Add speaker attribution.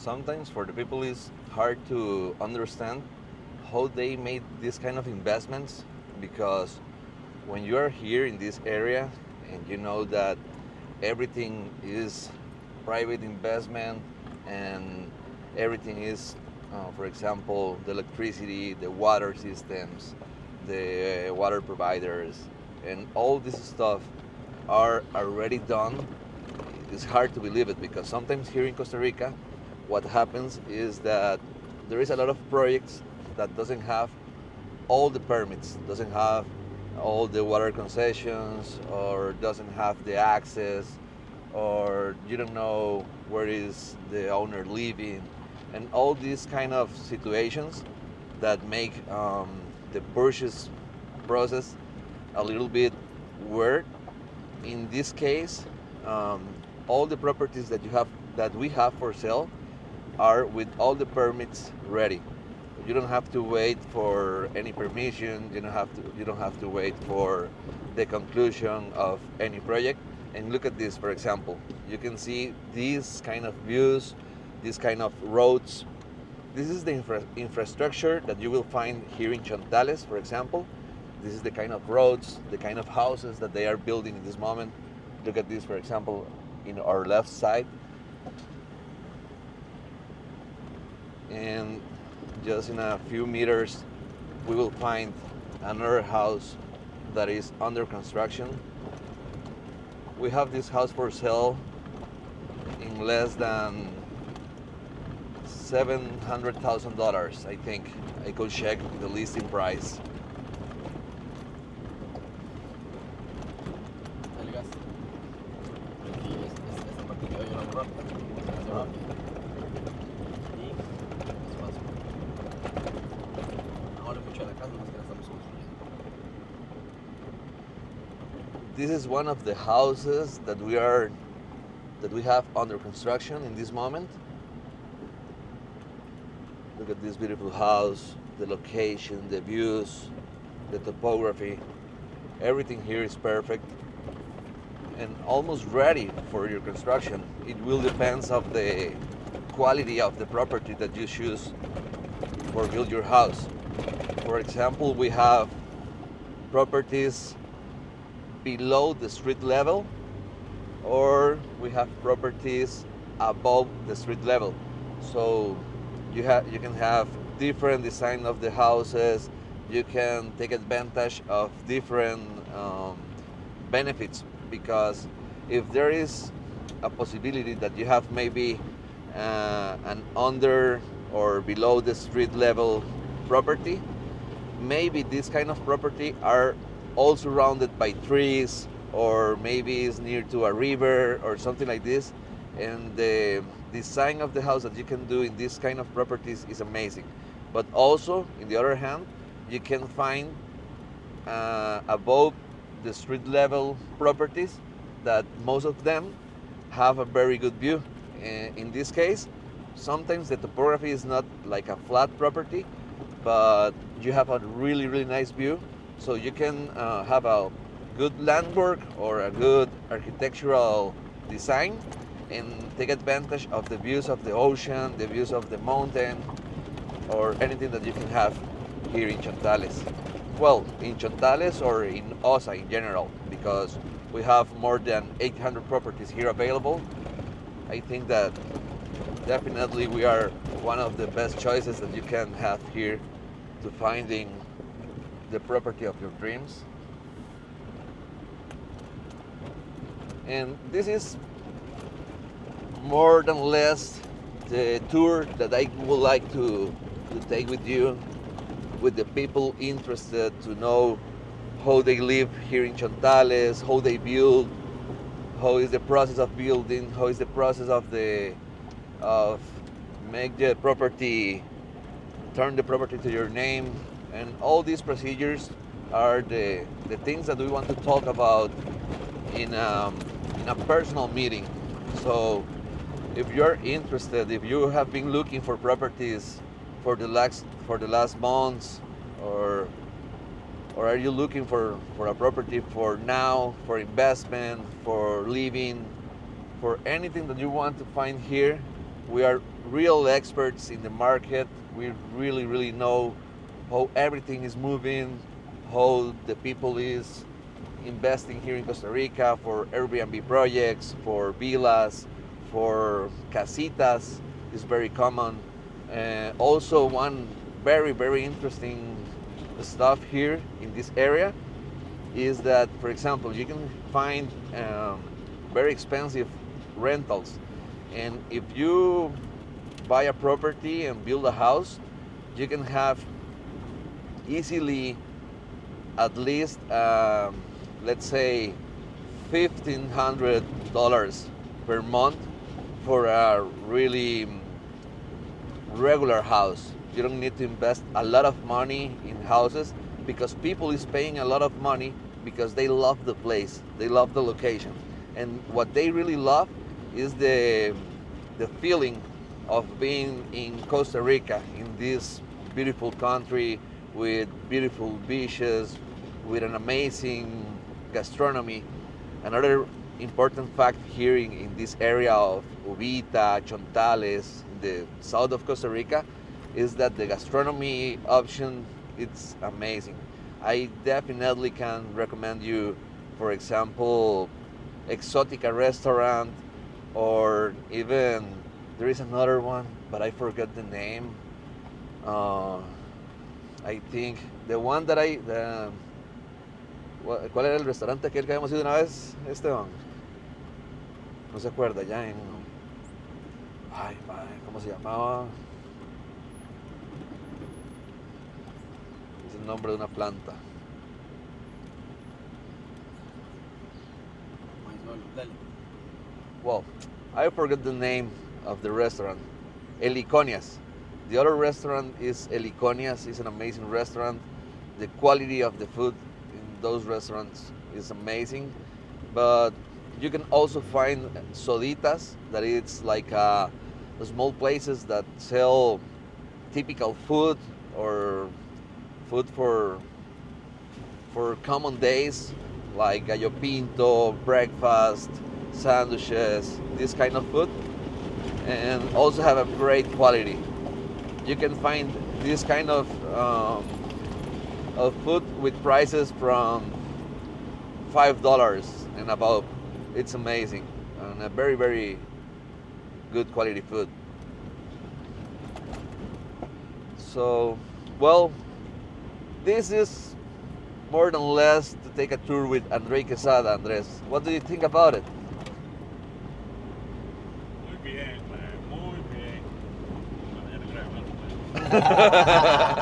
Speaker 1: Sometimes for the people it's hard to understand how they made this kind of investments, because when you are here in this area and you know that everything is private investment and everything is, for example, the electricity, the water systems, the water providers, and all this stuff are already done. It's hard to believe it, because sometimes here in Costa Rica, what happens is that there is a lot of projects that doesn't have all the permits, doesn't have all the water concessions, or doesn't have the access, or you don't know where is the owner living, and all these kind of situations that make the purchase process a little bit weird. In this case, um, all the properties that we have for sale are with all the permits ready. You don't have to wait for any permission. You don't have to wait for the conclusion of any project. And look at this, for example. You can see these kind of views, these kind of roads. This is the infrastructure that you will find here in Chontales, for example. This is the kind of roads, the kind of houses that they are building in this moment. Look at this, for example, in our left side. And just in a few meters, we will find another house that is under construction. We have this house for sale in less than $700,000, I think. I could check the listing price.
Speaker 2: El gas. Aquí esta parte que hay una rampa. Se va aquí. Y espacio. Ahora mucho de la casa, más que la estamos construyendo.
Speaker 1: This is one of the houses that we have under construction in this moment. Look at this beautiful house, the location, the views, the topography. Everything here is perfect and almost ready for your construction. It will depend of the quality of the property that you choose for build your house. For example, we have properties below the street level, or we have properties above the street level. So you can have different design of the houses. You can take advantage of different benefits, because if there is a possibility that you have maybe an under or below the street level property, maybe this kind of property are all surrounded by trees, or maybe is near to a river or something like this, and the design of the house that you can do in this kind of properties is amazing. But also, in the other hand, you can find above the street level properties that most of them have a very good view. In this case, sometimes the topography is not like a flat property, but you have a really, really nice view. So you can have a good landwork or a good architectural design and take advantage of the views of the ocean, the views of the mountain, or anything that you can have here in Chontales. Well, in Chontales or in OSA in general, because we have more than 800 properties here available. I think that definitely we are one of the best choices that you can have here to finding the property of your dreams. And this is more than less the tour that I would like to take with you, with the people interested to know how they live here in Chontales, how they build, how is the process of building, how is the process of make the property, turn the property to your name, and all these procedures are the things that we want to talk about in a personal meeting. So if you're interested, if you have been looking for properties for the last months, or are you looking for a property for now, for investment, for living, for anything that you want to find here, We are real experts in the market. We really know how everything is moving, how the people is investing here in Costa Rica for Airbnb projects, for villas, for casitas is very common. Also, one very interesting stuff here in this area is that, for example, you can find very expensive rentals, and if you buy a property and build a house, you can have easily at least let's say $1,500 per month for a really regular house. You don't need to invest a lot of money in houses because people is paying a lot of money because they love the place, they love the location, and what they really love is the feeling of being in Costa Rica, in this beautiful country with beautiful beaches, with an amazing gastronomy. Another important fact here in this area of Uvita, Chontales, in the south of Costa Rica, is that the gastronomy option, it's amazing. I definitely can recommend you, for example, Exotica restaurant, or even there is another one, but I forgot the name. Uh, I think the one that ¿cuál era el restaurante aquel que habíamos ido una vez, Esteban? No se acuerda ya en... Ay, madre, ¿cómo se llamaba? Es el nombre de una planta. Well, I forgot the name of the restaurant. Heliconias. The other restaurant is Heliconias. It's an amazing restaurant. The quality of the food in those restaurants is amazing. But you can also find soditas, that it's like small places that sell typical food or food for common days, like gallo pinto, breakfast, sandwiches, this kind of food, and also have a great quality. You can find this kind of food with prices from $5 and above. It's amazing and a very good quality food. So, well, this is more than less to take a tour with Andrey Quesada. Andres, what do you think about it?
Speaker 3: Muy bien, man, muy bien. Bueno, ya no creo hablar, man.